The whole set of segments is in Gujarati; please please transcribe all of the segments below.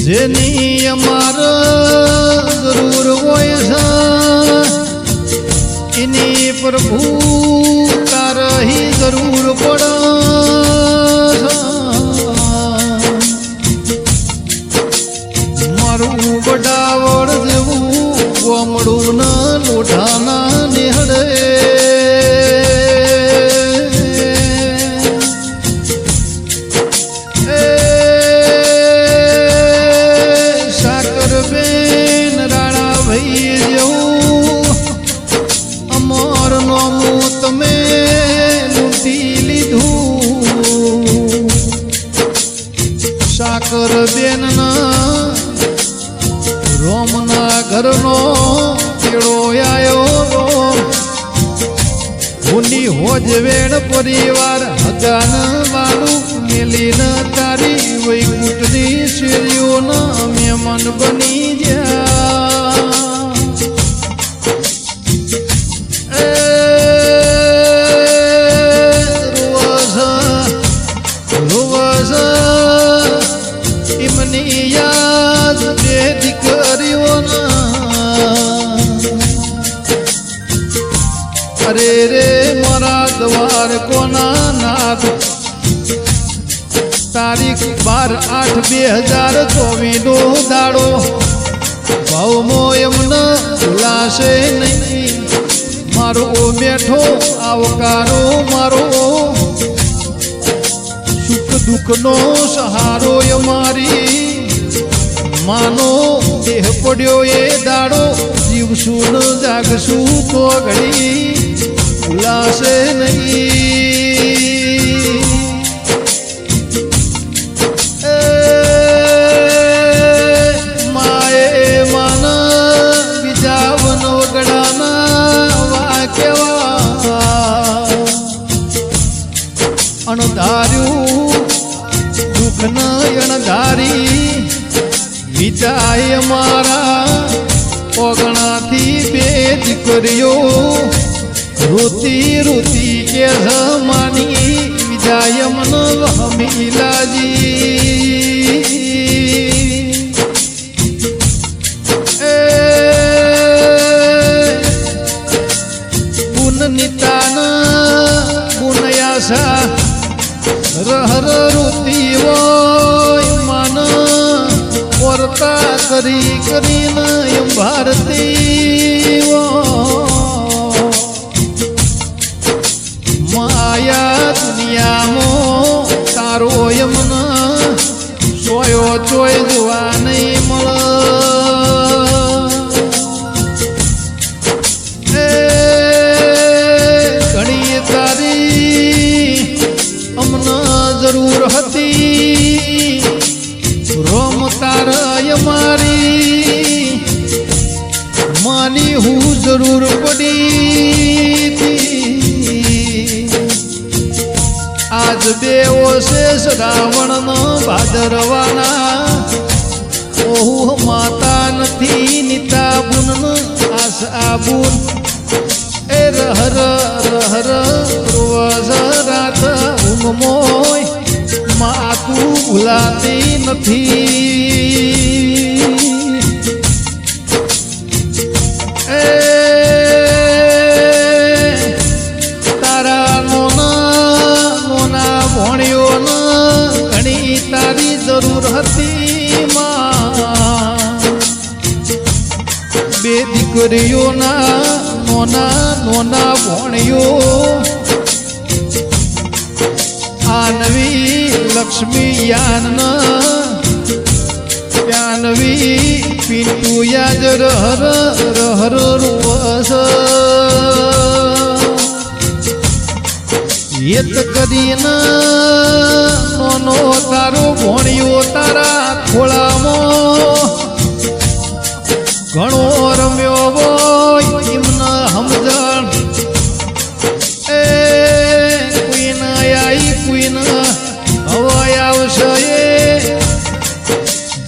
જેની અમાર જરૂર હોય છે એની પ્રભુ તારही જરૂર પડે મારું બડાવડ જેવું ગોમડું ના લોઢાના નેહડે સાકર બેન ના રોમના ઘરનો કેળો આયો હુની હોજ વેણ પરિવાર હગાન વાળું મેલીન તારી વૈકુંઠની શેરીઓના મહેમાન બની ગયા અરે રે મારા દ્વાર કોના નાથ તારીખ 12/8/2024 નો દાડો ભાવમો એમને ભૂલાશે નહીં મારો બેઠો આવકારો મારો સુખ દુઃખનો સહારો અમારી માનો દેહ પડ્યો એ દાડો જીવશું જાગશું તો ઘડી ભૂલાશે નહીં માએ માન બીજા વનવગડાના વાક્યવા અણધાર્યું દુઃખ ન અણધારી વિચાય મારા ઓગણાથી બે દીકરીઓ રોતી રોતી કે જમાની વિજાય મન વહમીલાજી પુનનિતાન પુનયાસા રહર રોતી હોય માન વર્તા કરી કરીને ભારતી માયા દુનિયામાં તારો યમના સોયો ચોય જોવા નહીં મળે ઘણી તારી અમને જરૂર હતી રોમ તારા મારી માની હું જરૂર પડી આજ દેવો છે શ્રાવણનો ભાદરવાના ઓહુ માતા નથી નીતા બુન આસ આબુન એ રહર રહર રોજ રાત ઉમમોય માતું ભૂલાતી નથી તારા નોના ભણ્યોના ઘણી તારી જરૂર હતી બે દીકરીઓના નોના ભણ્યો આનવી લક્ષ્મી યાન પ્યાનવી પિન્ટુ યાજ રહર રહર રૂવસ યત કરીને નોનો તારો ભણ્યો તારા ખોળામાં ઘણો રમ્યો હોય એમને સમજણ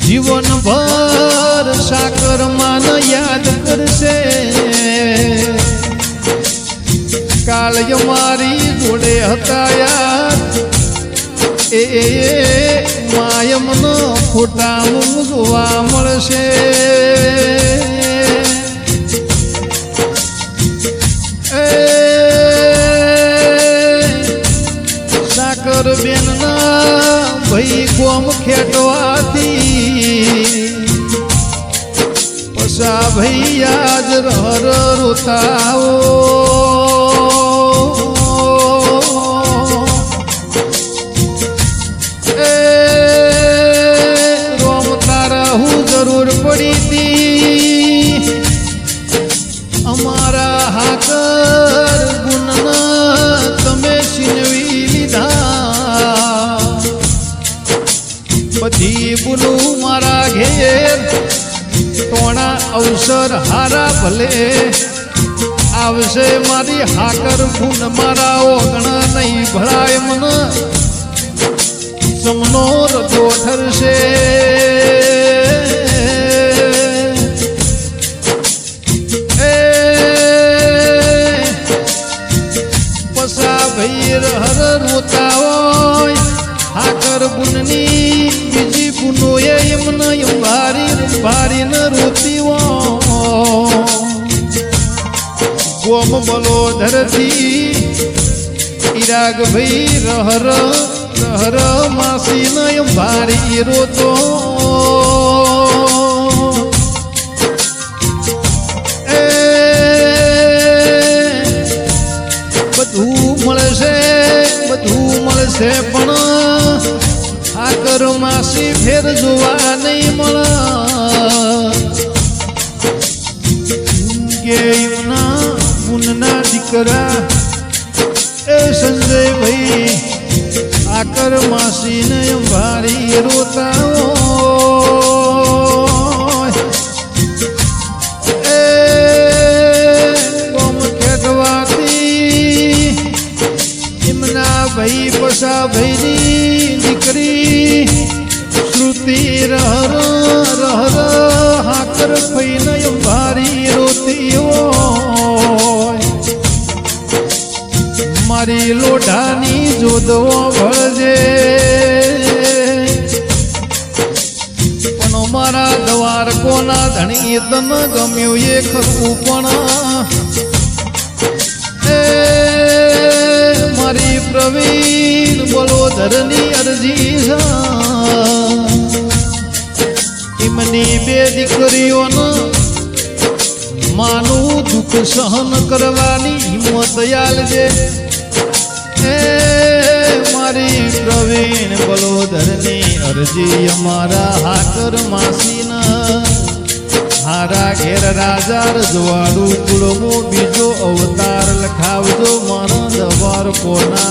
જીવન ભર સાકર માન યાદ કરશે કાલ મારી જોડે હતા યાર માયમનો ફોટામાં જોવા મળશે. સાકર બેનના ભાઈ ગોમ ખેટવાથી પસા ભાઈ આજ રહર રોતાઓ. રોમ તારા હું જરૂર પડી તી અમારા હાકર ગુણના તમે છીનવી લીધા. બધી બુનું મારા ઘેર તોણા અવસર હારા ભલે આવશે મારી હાકર ગુણ મારા ઓગણા નહીં ભળાય મન સમનો રજો ઠરશે. પસા ભાઈ રહર રોતા હોય હાકર બુનની બીજી બુનો એમને ભારી ન રોતી હોય. ગોમ બલો ધરતી ઈરાગ ભાઈ રહર માસી ન ભારી રોતો. બધું મળશે પણ હાકર માસી ફેર જોવા નહીં મળે. ગેયુના ગુણના દીકરા એ સંજયભાઈ હાકર માસીને ભારી રોતા હોય. એ ગોમ ખેડવાથી એમના ભાઈ પસા ભાઈની દીકરી શ્રુતિ રહર હાકર ફઈને ભારી રોતી હોય. મારી લોઢાની જોદવો ભળજે પણ મારા દ્વારકોના ધણી તન ગમ્યું એ ખરું પણ મારી પ્રવીણ બોલોધરની અરજી છે. એમની બે દીકરીઓને માનું દુઃખ સહન કરવાની હિંમત આલજે. મારી પ્રવીણ બોલોધરની અરજી અમારા હાકર માસીના હારા ઘેર રાજા રજવાડું કુળમો બીજો અવતાર લખાવજો મારા દવાર કોના